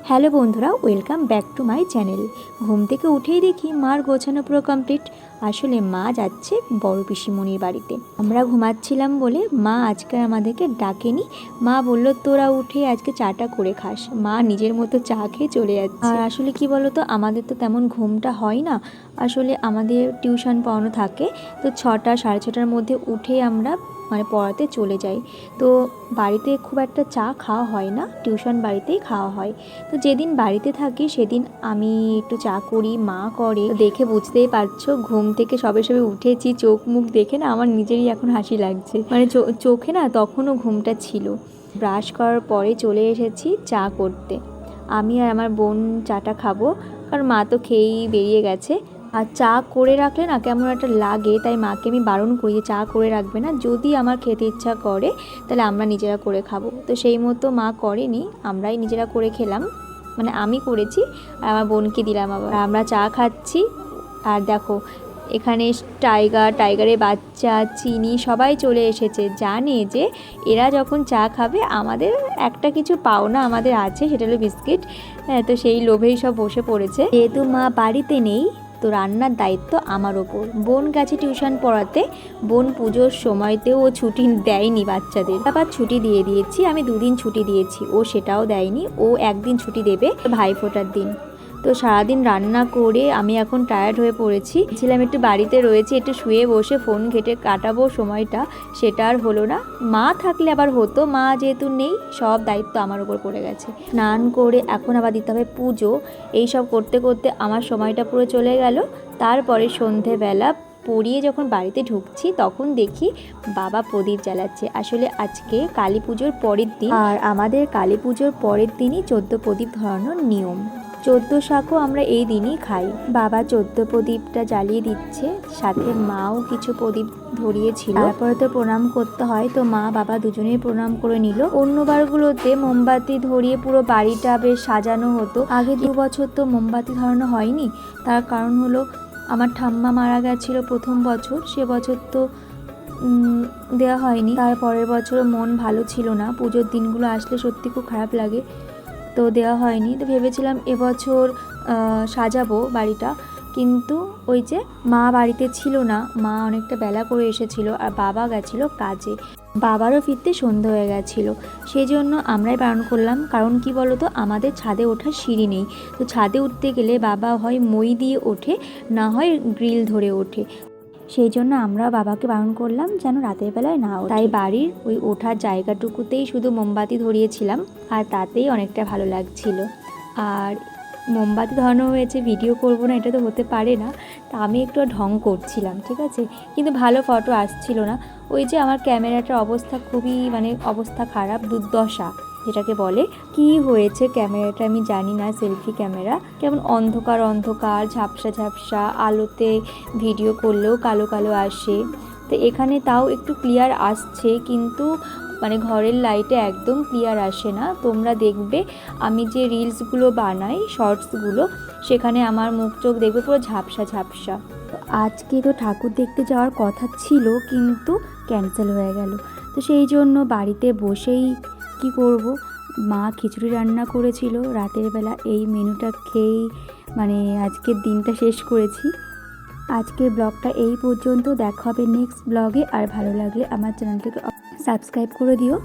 Hello বন্ধুরা, welcome back to my channel. ঘুম থেকে উঠেই দেখি মার গোছানো পুরো কমপ্লিট। আসলে মা যাচ্ছে বড় পিসিমণির বাড়িতে। আমরা ঘুমাচ্ছিলাম বলে মা আজকে আমাদেরকে ডাকেনি। মা বলল তোরা উঠে আজকে চাটা করে খাস। মা নিজের মতো চা খেয়ে চলে যাচ্ছে। আর আসলে কি বলতো, আমাদের তো তেমন ঘুমটা হয় না। আসলে আমাদের টিউশন পড়ানো থাকে, তো 6টা সাড়ে 6টার মধ্যে উঠে আমরা পড়াতে চলে যাই। তো বাড়িতে খুব একটা চা খাওয়া হয় না, টিউশন বাড়িতেই খাওয়া হয়। তো যেদিন বাড়িতে থাকি সেদিন আমি একটু চা করি, মা করে। দেখে বুঝতেই পারছো, ঘুম থেকে সবে সবে উঠেছি, চোখ মুখ দেখে না আমার নিজেরই এখন হাসি লাগছে। চোখে না তখনও ঘুমটা ছিল। ব্রাশ করার পরে চলে এসেছি চা করতে। আমি আর আমার বোন চাটা খাবো, কারণ মা তো খেয়েই বেরিয়ে গেছে। আর চা করে রাখলে না কেমন একটা লাগে, তাই মাকে আমি বারণ করি চা করে রাখবে না, যদি আমার খেতে ইচ্ছা করে তাহলে আমরা নিজেরা করে খাবো। তো সেই মতো মা করেনি, আমরাই নিজেরা করে খেলাম। আমি করেছি আর আমার বোনকে দিলাম। আবার আমরা চা খাচ্ছি। আর দেখো এখানে টাইগারের বাচ্চা, চিনি সবাই চলে এসেছে। জানে যে এরা যখন চা খাবে আমাদের একটা কিছু পাওনা আমাদের আছে, সেটা হলো বিস্কিট। তো সেই লোভেই সব বসে পড়েছে। যেহেতু মা বাড়িতে নেই, তো রান্নার দায়িত্ব আমার ওপর। বোন গেছে টিউশন পড়াতে। বোন পুজোর সময়তেও ও ছুটি দেয়নি বাচ্চাদের, আবার ছুটি দিয়ে দিয়েছি। আমি 2 দিন ছুটি দিয়েছি, ও সেটাও দেয়নি। ও 1 দিন ছুটি দেবে ভাইফোঁটার দিন। তো সারাদিন রান্না করে আমি এখন টায়ার্ড হয়ে পড়েছি। ছিলাম একটু বাড়িতে রয়েছি, একটু শুয়ে বসে ফোন ঘেটে কাটাবো সময়টা, সেটা আর হলো না। মা থাকলে আবার হতো, মা যেহেতু নেই সব দায়িত্ব আমার উপর পড়ে গেছে। স্নান করে এখন আবার দিতে হবে পুজো। এইসব করতে করতে আমার সময়টা পুরো চলে গেল। তারপরে সন্ধেবেলা পড়িয়ে যখন বাড়িতে ঢুকছি তখন দেখি বাবা প্রদীপ জ্বালাচ্ছে। আসলে আজকে কালী পুজোর পরের দিন, আর আমাদের কালী পুজোর পরের দিনই 14 প্রদীপ ধরানোর নিয়ম। 14 শাকও আমরা এই দিনই খাই। বাবা 14 প্রদীপটা জ্বালিয়ে দিচ্ছে, সাথে মাও কিছু প্রদীপ ধরিয়েছিল। তারপরে তো প্রণাম করতে হয়, তো মা বাবা দুজনেই প্রণাম করে নিল। অন্য বারগুলোতে মোমবাতি ধরিয়ে পুরো বাড়িটা বেশ সাজানো হতো। আগে 2 বছর তো মোমবাতি ধরানো হয়নি। তার কারণ হলো আমার ঠাম্মা মারা গেছিল প্রথম বছর, সে বছর তো দেওয়া হয়নি। তার পরের বছরও মন ভালো ছিল না, পুজোর দিনগুলো আসলে সত্যি খুব খারাপ লাগে, তো দেওয়া হয়নি। তো ভেবেছিলাম এবছর সাজাবো বাড়িটা, কিন্তু ওই যে মা বাড়িতে ছিল না, মা অনেকটা বেলা করে এসেছিল আর বাবা গেছিলো কাজে। বাবারও ফিরতে সন্ধ্যা হয়ে গেছিলো, সেই জন্য আমরাই বারণ করলাম। কারণ কি বলতো, আমাদের ছাদে ওঠার সিঁড়ি নেই। তো ছাদে উঠতে গেলে বাবা হয় মই দিয়ে ওঠে, না হয় গ্রিল ধরে ওঠে। সেই জন্য আমরা বাবাকে বারণ করলাম যেন রাতের বেলায় না ওঠে। তাই বাড়ির ওই ওঠার জায়গাটুকুতেই শুধু মোমবাতি ধরিয়েছিলাম, আর তাতেই অনেকটা ভালো লাগছিল। আর মোমবাতি ধরানো হয়েছে, ভিডিও করব না এটা তো হতে পারে না, তা আমি একটু ঢং করছিলাম, ঠিক আছে, কিন্তু ভালো ফটো আসছিল না। ওই যে আমার ক্যামেরাটার অবস্থা খুবই অবস্থা খারাপ, দুর্দশা যেটাকে বলে। কি হয়েছে ক্যামেরাটা আমি জানি না, সেলফি ক্যামেরা কেমন অন্ধকার অন্ধকার, ঝাপসা ঝাপসা, আলোতে ভিডিও করলেও কালো কালো আসে। তো এখানে তাও একটু ক্লিয়ার আসছে, কিন্তু ঘরের লাইটে একদম ক্লিয়ার আসে না। তোমরা দেখবে আমি যে রিলসগুলো বানাই, শর্টসগুলো, সেখানে আমার মুখ চোখ দেখবে পুরো ঝাপসা ঝাপসা। তো আজকে তো ঠাকুর দেখতে যাওয়ার কথা ছিল, কিন্তু ক্যান্সেল হয়ে গেল। তো সেই জন্য বাড়িতে বসেই কি করব, মা খিচুড়ি রান্না করেছিল রাতের বেলা, এই মেনুটা খেয়েই আজকের দিনটা শেষ করেছি। আজকের ব্লগটা এই পর্যন্ত, দেখা হবে নেক্সট ব্লগে। আর ভালো লাগলে আমার চ্যানেলটাকে সাবস্ক্রাইব করে দিও।